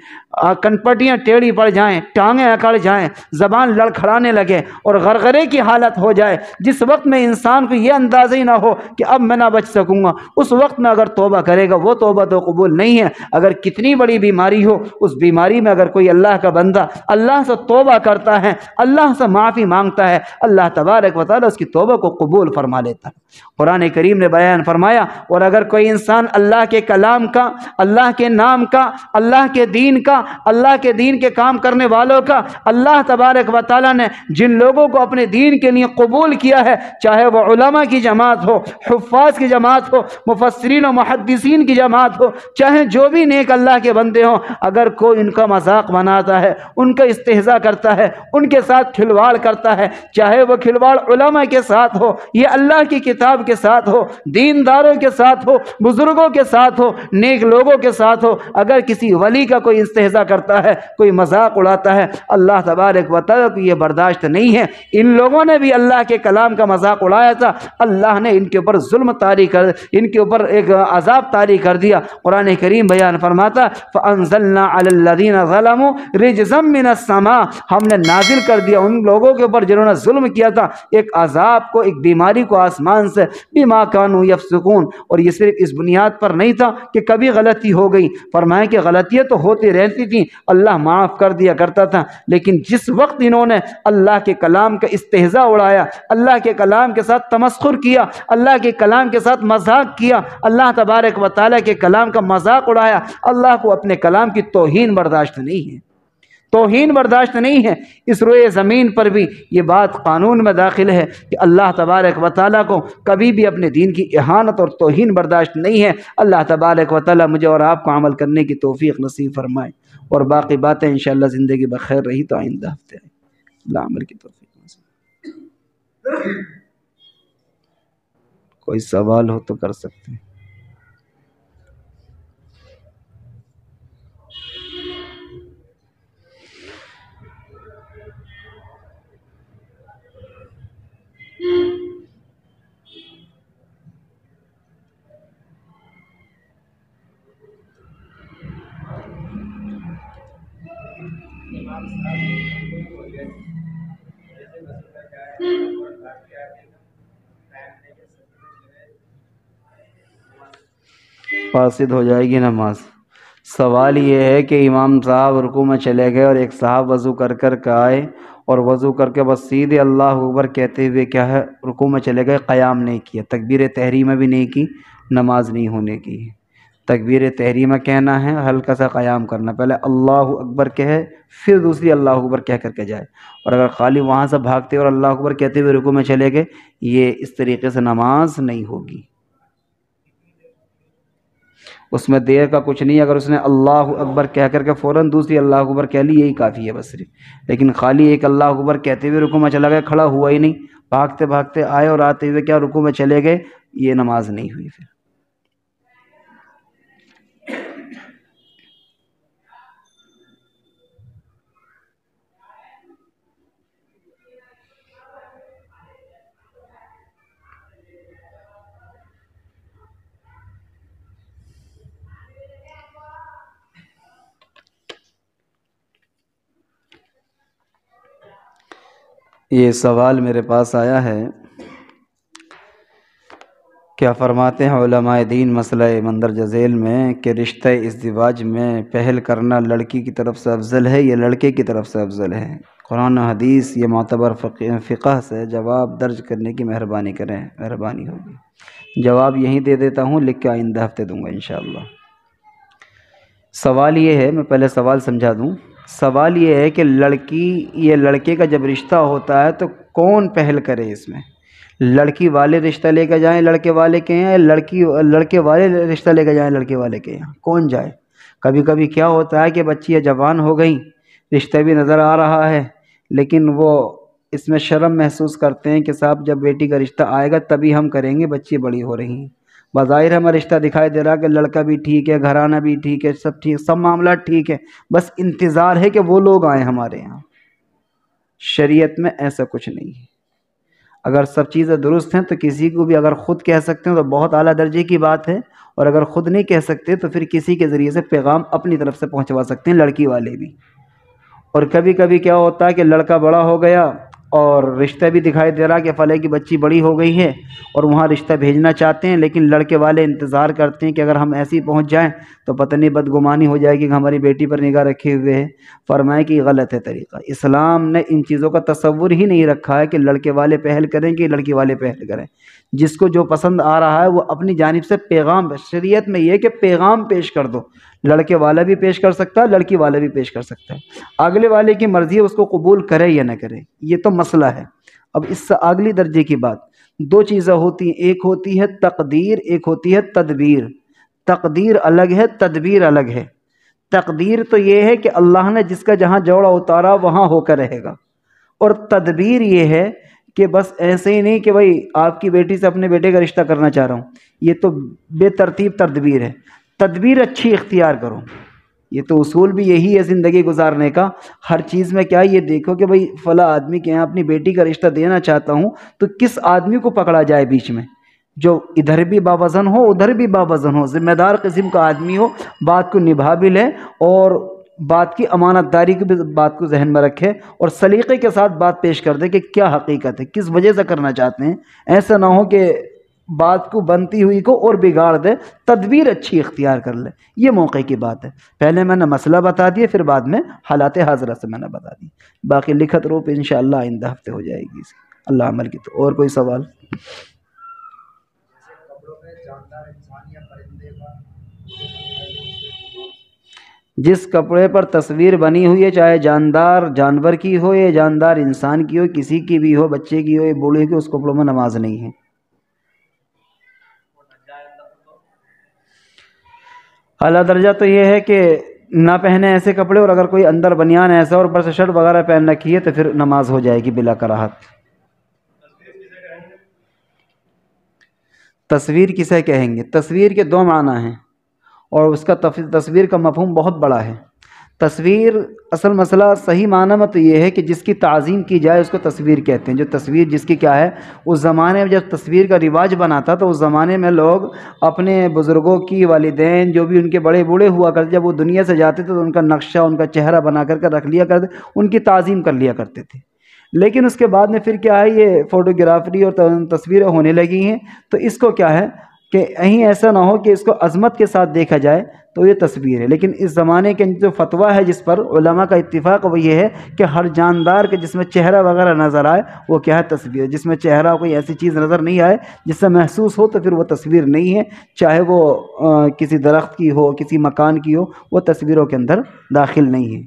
کنپٹیاں ٹیڑھی پڑ جائیں، ٹانگیں اکڑ جائیں، زبان لڑکھڑانے لگے اور غرغرے کی حالت ہو جائے، جس وقت میں انسان کو یہ اندازہ ہی نہ ہو کہ اب میں نہ بچ سکوں گا، اس وقت میں اگر توبہ کرے گا وہ توبہ تو قبول نہیں ہے۔ اگر کتنی بڑی بیماری ہو، اس بیماری میں اگر کوئی اللہ کا بندہ اللہ سے توبہ کرتا ہے، اللہ سے معافی مانگتا ہے، اللہ تبارک و تعالیٰ اس کی توبہ کو قبول فرما لیتا ہے۔ قرآن کریم نے بیان فرمایا اور اگر کوئی انسان اللہ کے کلام کا، اللہ کے نام کا، اللہ کے دین کا، اللہ کے دین کے کام کرنے والوں کا، اللہ تبارک و تعالیٰ نے جن لوگوں کو اپنے دین کے لیے قبول کیا ہے، چاہے وہ علماء کی جماعت ہو، حفاظ کی جماعت ہو، مفسرین و محدثین کی جماعت ہو، چاہے جو بھی نیک اللہ کے بندے ہوں، اگر کوئی ان کا مذاق بناتا ہے، ان کا استہزاء کرتا ہے، ان کے ساتھ کھلواڑ کرتا ہے، چاہے وہ کھلواڑ علماء کے ساتھ ہو یا اللہ کی کتاب کے ساتھ ہو، دینداروں کے ساتھ ہو، بزرگوں کے ساتھ ہو، نیک لوگوں کے ساتھ ہو، اگر کسی ولی کا کوئی استہزاء کرتا ہے، کوئی مذاق اڑاتا ہے، اللہ تبارک و تعالیٰ کو یہ برداشت نہیں ہے۔ ان لوگوں نے بھی اللہ کے کلام کا مذاق اڑایا تھا، اللہ نے ان کے اوپر ظلم طاری کر، ان کے اوپر ایک عذاب طاری کر دیا۔ قرآن کریم بیان فرماتا فَأَنزَلْنَا عَلَى الَّذِينَ ظَلَمُوا رِجْزًا مِّنَ السَّمَاءِ، ہم نے نازل کر دیا ان لوگوں کے اوپر جنہوں نے ظلم کیا تھا ایک عذاب کو، ایک بیماری کو آسمان سے، بِمَا كَانُوا يَفْسُقُونَ۔ اور یہ صرف اس بنیاد پر نہیں تھا کہ کبھی غلطی ہو گئی، فرمایا کہ غلطیاں تو ہوتی رہتی تھیں، اللہ معاف کر دیا کرتا تھا، لیکن جس وقت انہوں نے اللہ کے کلام کا استہزاء اڑایا، اللہ کے کلام کے ساتھ تمسخر کیا، اللہ کے کلام کے ساتھ مذاق کیا، اللہ تبارک و تعالیٰ کے کلام کا مذاق اڑایا، اللہ کو اپنے کلام کی توہین برداشت نہیں ہے، توہین برداشت نہیں ہے۔ اس روئے زمین پر بھی یہ بات قانون میں داخل ہے کہ اللہ تبارک و تعالیٰ کو کبھی بھی اپنے دین کی اہانت اور توہین برداشت نہیں ہے۔ اللہ تبارک و تعالیٰ مجھے اور آپ کو عمل کرنے کی توفیق نصیب فرمائے، اور باقی باتیں انشاءاللہ زندگی بخیر رہی تو آئندہ ہفتے اللہ عمل کی توفیق نصیب۔ کوئی سوال ہو تو کر سکتے ہیں۔ فاسد ہو جائے گی نماز۔ سوال یہ ہے کہ امام صاحب رکوع میں چلے گئے اور ایک صاحب وضو کر کے آئے اور وضو کر کے بس سیدھے اللہ اکبر کہتے ہوئے کیا ہے رکوع میں چلے گئے، قیام نہیں کیا، تکبیر تحریمہ بھی نہیں کی، نماز نہیں ہونے کی۔ تکبیر تحریمہ کہنا ہے، ہلکا سا قیام کرنا، پہلے اللہ اکبر کہے پھر دوسری اللہ اکبر کہہ کر کے جائے، اور اگر خالی وہاں سے بھاگتے اور اللہ اکبر کہتے ہوئے رکوع میں چلے گئے، یہ اس طریقے سے نماز نہیں ہوگی۔ اس میں دیر کا کچھ نہیں، اگر اس نے اللہ اکبر کہہ کر کے فوراً دوسری اللہ اکبر کہہ لی یہی کافی ہے بس صرف، لیکن خالی ایک اللہ اکبر کہتے ہوئے رکوع میں چلا گیا، کھڑا ہوا ہی نہیں، بھاگتے بھاگتے آئے اور آتے ہوئے کیا رکوع میں چلے گئے، یہ نماز نہیں ہوئی پھر۔ یہ سوال میرے پاس آیا ہے، کیا فرماتے ہیں علماء دین مسئلہ مندرجہ ذیل میں کہ رشتہ ازدواج میں پہل کرنا لڑکی کی طرف سے افضل ہے یا لڑکے کی طرف سے افضل ہے؟ قرآن و حدیث یہ معتبر فقہ سے جواب درج کرنے کی مہربانی کریں، مہربانی ہوگی۔ جواب یہیں دے دیتا ہوں، لکھ کے آئندہ ہفتے دوں گا انشاءاللہ۔ سوال یہ ہے، میں پہلے سوال سمجھا دوں۔ سوال یہ ہے کہ لڑکے کا جب رشتہ ہوتا ہے تو کون پہل کرے اس میں؟ لڑکی والے رشتہ لے کے جائیں لڑکے والے کے یہاں، لڑکے والے رشتہ لے کے جائیں لڑکے والے کے یہاں، کون جائے؟ کبھی کبھی کیا ہوتا ہے کہ بچیاں جوان ہو گئیں، رشتہ بھی نظر آ رہا ہے، لیکن وہ اس میں شرم محسوس کرتے ہیں کہ صاحب جب بیٹی کا رشتہ آئے گا تبھی ہم کریں گے، بچی بڑی ہو رہی ہیں۔ بظاہر ہمیں رشتہ دکھائی دے رہا کہ لڑکا بھی ٹھیک ہے، گھرانہ بھی ٹھیک ہے، سب ٹھیک، سب معاملات ٹھیک ہے، بس انتظار ہے کہ وہ لوگ آئیں ہمارے یہاں۔ شریعت میں ایسا کچھ نہیں ہے۔ اگر سب چیزیں درست ہیں تو کسی کو بھی اگر خود کہہ سکتے ہیں تو بہت اعلیٰ درجے کی بات ہے، اور اگر خود نہیں کہہ سکتے تو پھر کسی کے ذریعے سے پیغام اپنی طرف سے پہنچوا سکتے ہیں، لڑکی والے بھی۔ اور کبھی کبھی کیا ہوتا ہے کہ لڑکا بڑا ہو گیا اور رشتہ بھی دکھائی دے رہا کہ فلاں کی بچی بڑی ہو گئی ہے اور وہاں رشتہ بھیجنا چاہتے ہیں، لیکن لڑکے والے انتظار کرتے ہیں کہ اگر ہم ایسے ہی پہنچ جائیں تو پتہ نہیں بدگمانی ہو جائے گی کہ ہماری بیٹی پر نگاہ رکھے ہوئے ہے۔ فرمائے کہ غلط ہے طریقہ، اسلام نے ان چیزوں کا تصور ہی نہیں رکھا ہے کہ لڑکے والے پہل کریں کہ لڑکی والے پہل کریں۔ جس کو جو پسند آ رہا ہے وہ اپنی جانب سے پیغام، شریعت میں یہ ہے کہ پیغام پیش کر دو، لڑکے والا بھی پیش کر سکتا ہے، لڑکی والا بھی پیش کر سکتا ہے، اگلے والے کی مرضی ہے اس کو قبول کرے یا نہ کرے، یہ تو مسئلہ ہے۔ اب اس سے اگلی درجے کی بات، دو چیزیں ہوتی ہیں، ایک ہوتی ہے تقدیر، ایک ہوتی ہے تدبیر۔ تقدیر الگ ہے، تدبیر الگ ہے۔ تقدیر تو یہ ہے کہ اللہ نے جس کا جہاں جوڑا اتارا وہاں ہو کر رہے گا، اور تدبیر یہ ہے کہ بس ایسے ہی نہیں کہ بھائی آپ کی بیٹی سے اپنے بیٹے کا رشتہ کرنا چاہ رہا ہوں، یہ تو بے ترتیب تدبیر ہے۔ تدبیر اچھی اختیار کرو، یہ تو اصول بھی یہی ہے زندگی گزارنے کا۔ ہر چیز میں کیا یہ دیکھو کہ بھائی فلاں آدمی کے یہاں اپنی بیٹی کا رشتہ دینا چاہتا ہوں تو کس آدمی کو پکڑا جائے بیچ میں، جو ادھر بھی باوزن ہو ادھر بھی باوزن ہو، ذمہ دار قسم کا آدمی ہو، بات کو نبھا بھی لے اور بات کی امانت داری کی بھی بات کو ذہن میں رکھے اور سلیقے کے ساتھ بات پیش کر دے کہ کیا حقیقت ہے، کس وجہ سے کرنا چاہتے ہیں۔ ایسا نہ ہو کہ بات کو بنتی ہوئی کو اور بگاڑ دے، تدبیر اچھی اختیار کر لے، یہ موقع کی بات ہے۔ پہلے میں نے مسئلہ بتا دیا، پھر بعد میں حالات حاضرہ سے میں نے بتا دی، باقی لکھت روپ انشاءاللہ آئندہ ہفتے ہو جائے گی اللہ عمل کی۔ تو اور کوئی سوال؟ جس کپڑے پر تصویر بنی ہوئی ہے، چاہے جاندار جانور کی ہو یا جاندار انسان کی ہو، کسی کی بھی ہو، بچے کی ہو یا بوڑھے کی، اس کپڑوں میں نماز نہیں ہے۔ اعلیٰ درجہ تو یہ ہے کہ نہ پہنے ایسے کپڑے، اور اگر کوئی اندر بنیان ایسا اور اوپر سے شرٹ وغیرہ پہن رکھی ہے تو پھر نماز ہو جائے گی بلا کراہت۔ تصویر کسے کہیں گے؟ تصویر کے دو معنی ہیں، اور اس کا تصویر کا مفہوم بہت بڑا ہے۔ تصویر اصل مسئلہ صحیح معنی میں تو یہ ہے کہ جس کی تعظیم کی جائے اس کو تصویر کہتے ہیں. جو تصویر جس کی کیا ہے، اس زمانے میں جب تصویر کا رواج بنا تھا تو اس زمانے میں لوگ اپنے بزرگوں کی، والدین جو بھی ان کے بڑے بوڑھے ہوا کرتے، جب وہ دنیا سے جاتے تھے تو ان کا نقشہ، ان کا چہرہ بنا کر کے رکھ لیا کرتے، ان کی تعظیم کر لیا کرتے تھے. لیکن اس کے بعد میں پھر کیا ہے، یہ فوٹوگرافری اور تصویریں ہونے لگی ہیں، تو اس کو کیا ہے کہ کہیں ایسا نہ ہو کہ اس کو عظمت کے ساتھ دیکھا جائے تو یہ تصویر ہے. لیکن اس زمانے کے جو فتویٰ ہے جس پر علماء کا اتفاق وہ یہ ہے کہ ہر جاندار کے جس میں چہرہ وغیرہ نظر آئے وہ کیا ہے، تصویر ہے. جس میں چہرہ کوئی ایسی چیز نظر نہیں آئے جس سے محسوس ہو تو پھر وہ تصویر نہیں ہے، چاہے وہ کسی درخت کی ہو، کسی مکان کی ہو، وہ تصویروں کے اندر داخل نہیں ہے.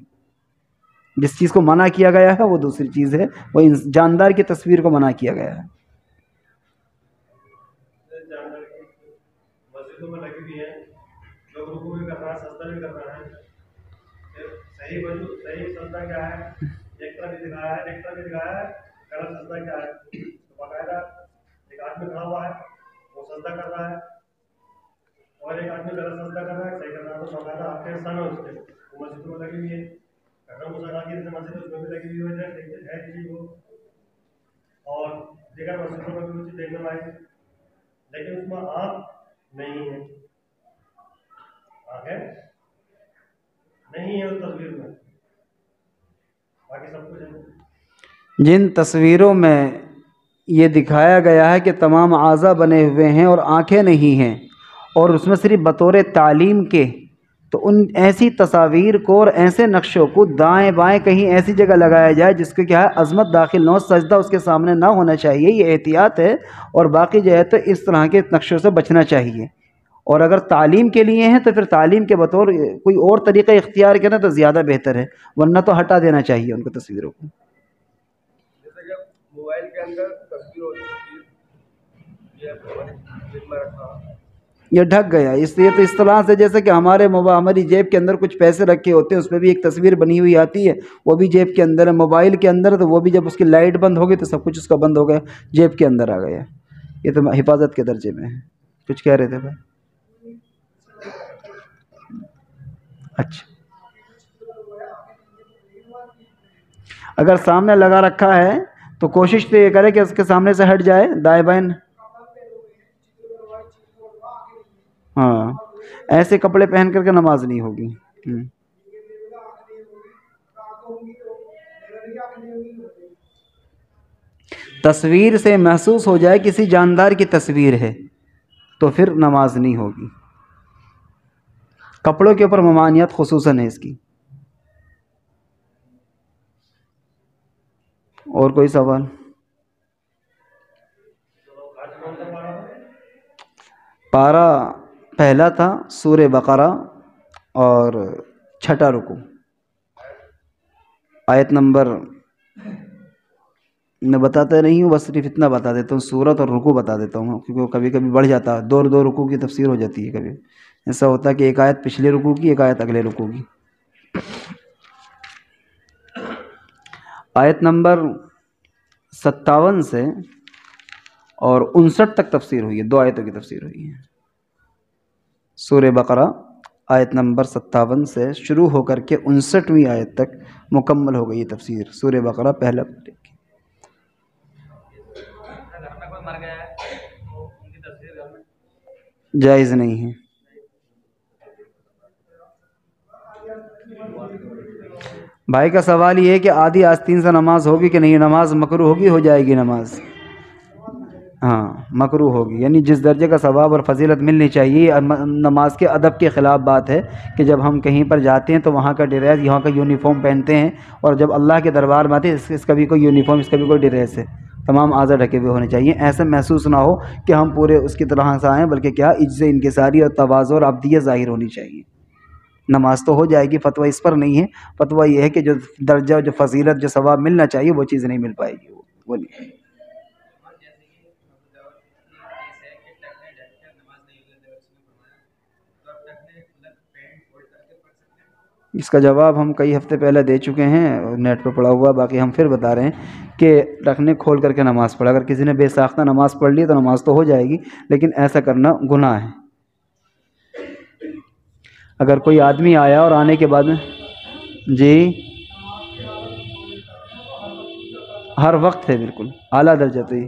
جس چیز کو منع کیا گیا ہے وہ دوسری چیز ہے، وہ جاندار کی تصویر کو منع کیا گیا ہے. مسجدوں میں لگی ہوئی ہیں، لوگ رکوع بھی کر رہا ہے، سجدہ بھی کر رہا ہے. صحیح سجدہ کیا ہے؟ ایک طرف بھی دکھایا ہے، ایک طرف بھی دکھایا ہے. غلط سجدہ کیا ہے؟ تو باقاعدہ ایک آدمی کھڑا ہوا ہے، وہ سجدہ کر رہا ہے، اور ایک آدمی غلط سجدہ کر رہا ہے، صحیح کر رہا ہے. تو باقاعدہ آپ کے سامنے اس کے وہ مسجدوں میں لگی ہوئی ہے. اگر مسلمان کی مسجد اس میں بھی لگی ہوئی ہے چیز وہ، اور دیگر مسجدوں میں بھی وہ چیز دیکھنے میں آئی، لیکن اس میں آنکھ نہیں ہے، آنکھیں نہیں ہے اس تصویر میں، باقی سب کچھ ہے. جن تصویروں میں یہ دکھایا گیا ہے کہ تمام اعضاء بنے ہوئے ہیں اور آنکھیں نہیں ہیں، اور اس میں صرف بطور تعلیم کے، تو ان ایسی تصاویر کو اور ایسے نقشوں کو دائیں بائیں کہیں ایسی جگہ لگایا جائے جس کو کیا ہے عظمت داخل نہ ہو، سجدہ اس کے سامنے نہ ہونا چاہیے. یہ احتیاط ہے. اور باقی جو ہے تو اس طرح کے نقشوں سے بچنا چاہیے. اور اگر تعلیم کے لیے ہیں تو پھر تعلیم کے بطور کوئی اور طریقہ اختیار کریں تو زیادہ بہتر ہے، ورنہ تو ہٹا دینا چاہیے ان کو تصویروں کو. جیسے کہ موبائل کے اندر تصویر ہوتی ہے، یہ رکھا، یہ ڈھک گیا. اس لیے تو اصطلاح سے جیسے کہ ہماری جیب کے اندر کچھ پیسے رکھے ہوتے ہیں، اس پہ بھی ایک تصویر بنی ہوئی آتی ہے، وہ بھی جیب کے اندر ہے. موبائل کے اندر تو وہ بھی جب اس کی لائٹ بند ہو گئی تو سب کچھ اس کا بند ہو گیا، جیب کے اندر آ گیا. یہ تو حفاظت کے درجے میں ہے. کچھ کہہ رہے تھے بھائی؟ اچھا، اگر سامنے لگا رکھا ہے تو کوشش تو یہ کرے کہ اس کے سامنے سے ہٹ جائے، دائیں بائیں. ہاں، ایسے کپڑے پہن کر کے نماز نہیں ہوگی. تصویر سے محسوس ہو جائے کسی جاندار کی تصویر ہے تو پھر نماز نہیں ہوگی. کپڑوں کے اوپر ممانعت خصوصاً ہے اس کی. اور کوئی سوال؟ پارہ پہلا تھا سورہ بقرہ اور چھٹا رکوع. آیت نمبر میں بتاتا نہیں ہوں، بس صرف اتنا بتا دیتا ہوں، سورت اور رکوع بتا دیتا ہوں، کیونکہ کبھی کبھی بڑھ جاتا ہے، دو رکوع کی تفسیر ہو جاتی ہے. کبھی ایسا ہوتا ہے کہ ایک آیت پچھلے رکوع کی، ایک آیت اگلے رکوع کی. آیت نمبر 57 سے اور 59 تک تفسیر ہوئی ہے، 2 آیتوں کی تفسیر ہوئی ہے. سورہ بقرہ آیت نمبر 57 سے شروع ہو کر کے 59ویں آیت تک مکمل ہو گئی تفسیر سورہ بقرہ پہلا. جائز نہیں ہے. بھائی کا سوال یہ ہے کہ آدھی آستین سے نماز ہوگی کہ نہیں؟ نماز مکروہ ہوگی، ہو جائے گی نماز. ہاں مکروہ ہوگی، یعنی جس درجے کا ثواب اور فضیلت ملنی چاہیے. نماز کے ادب کے خلاف بات ہے کہ جب ہم کہیں پر جاتے ہیں تو وہاں کا ڈریس، یہاں کا یونیفارم پہنتے ہیں، اور جب اللہ کے دربار میں آتے ہیں اس کا بھی کوئی یونیفارم، اس کا بھی کوئی ڈریس ہے. تمام اعضاء ڈھکے ہوئے ہونے چاہیے. ایسا محسوس نہ ہو کہ ہم پورے اس کی طرح سے آئیں، بلکہ کیا عجز انکساری اور تواضع اور عبدیت ظاہر ہونی چاہیے. نماز تو ہو جائے گی، فتویٰ اس پر نہیں ہے. فتویٰ یہ ہے کہ جو درجہ، جو فضیلت، جو ثواب ملنا چاہیے وہ چیز نہیں مل پائے گی. وہ نہیں. اس کا جواب ہم کئی ہفتے پہلے دے چکے ہیں، نیٹ پہ پڑا ہوا. باقی ہم پھر بتا رہے ہیں کہ ٹخنے کھول کر کے نماز پڑھا. اگر کسی نے بے ساختہ نماز پڑھ لی تو نماز تو ہو جائے گی، لیکن ایسا کرنا گناہ ہے. اگر کوئی آدمی آیا اور آنے کے بعد میں جی ہر وقت ہے، بالکل اعلیٰ درجہ تو یہ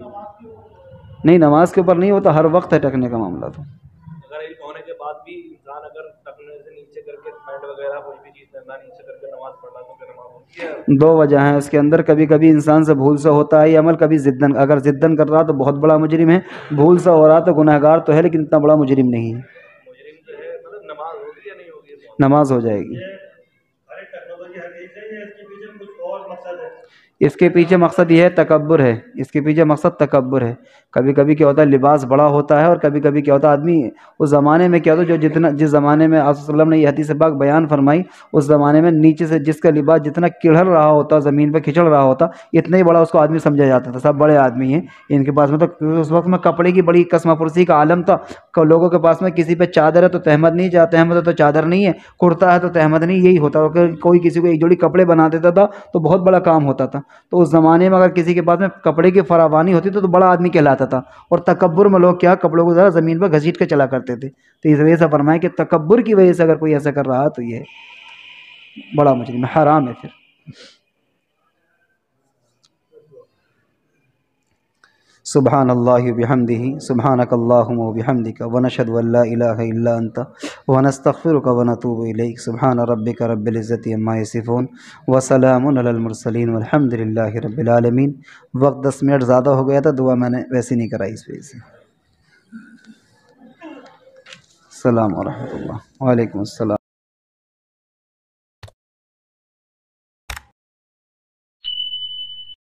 نہیں، نماز کے اوپر نہیں ہوتا، ہر وقت ہے ٹکنے کا معاملہ تو. اگر یہ ہونے کے بعد بھی انسان اگر ٹکنے سے نیچے کر کے پینٹ وغیرہ کوئی بھی چیز پہننا نیچے کر کے نماز پڑھنا تو پھر نماز ہوتی ہے. دو وجہ ہیں اس کے اندر، کبھی کبھی انسان سے بھول سے ہوتا ہے یہ عمل، کبھی ضدن، اگر ضدن کر رہا تو بہت بڑا مجرم ہے، بھول سے ہو رہا تو گناہ گار تو ہے لیکن اتنا بڑا مجرم نہیں ہے. مجرم تو ہے، مطلب نماز ہوگی یا نہیں ہوگی؟ نماز ہو جائے گی. ارے ٹیکنالوجی حدیث ہے یا اس کے پیچھے کچھ اور مقصد ہے؟ اس کے پیچھے مقصد یہ ہے تکبر ہے، اس کے پیچھے مقصد تکبر ہے. کبھی کبھی کیا ہوتا ہے لباس بڑا ہوتا ہے، اور کبھی کبھی کیا ہوتا ہے آدمی اس زمانے میں کیا ہوتا ہے جو جتنا، جس زمانے میں آپ صلی اللہ علیہ وسلم نے یہ حدیث پاک بیان فرمائی، اس زمانے میں نیچے سے جس کا لباس جتنا کڑھل رہا ہوتا، زمین پہ کھچڑ رہا ہوتا، اتنا ہی بڑا اس کو آدمی سمجھا جاتا تھا، سب بڑے آدمی ہیں ان کے پاس میں. تو اس وقت میں کپڑے کی بڑی قسمہ پرسی کا عالم تھا، لوگوں کے پاس میں کسی پہ چادر ہے تو تہمت نہیں، جہاں تہمت ہے تو چادر نہیں ہے، کرتا ہے تو تہمت نہیں، یہی ہوتا. کوئی کسی کو ایک جوڑی کپڑے بنا دیتا تھا تو بہت بڑا کام ہوتا تھا. تو اس زمانے میں اگر کسی کے پاس میں کپڑے کی فراوانی ہوتی تو بڑا آدمی کہلاتا تھا. اور تکبر میں لوگ کیا کپڑوں کو ذرا زمین پر گھسیٹ کے چلا کرتے تھے. تو اس وجہ سے فرمایا کہ تکبر کی وجہ سے اگر کوئی ایسا کر رہا تو یہ بڑا مجرم ہے، حرام ہے. پھر سبحان اللہ وبحمدہ، سبحانک اللہم وبحمدک، ونشہد ان لا الہ الا انت ونستغفرک ونتوب الیک. سبحان ربک رب العزت عما یصفون وسلام علی المرسلین والحمد للہ رب العالمین. وقت 10 منٹ زیادہ ہو گیا تھا، دعا میں نے ویسے نہیں کرائی اس وجہ سے. السلام ورحمۃ اللہ. وعلیکم السلام.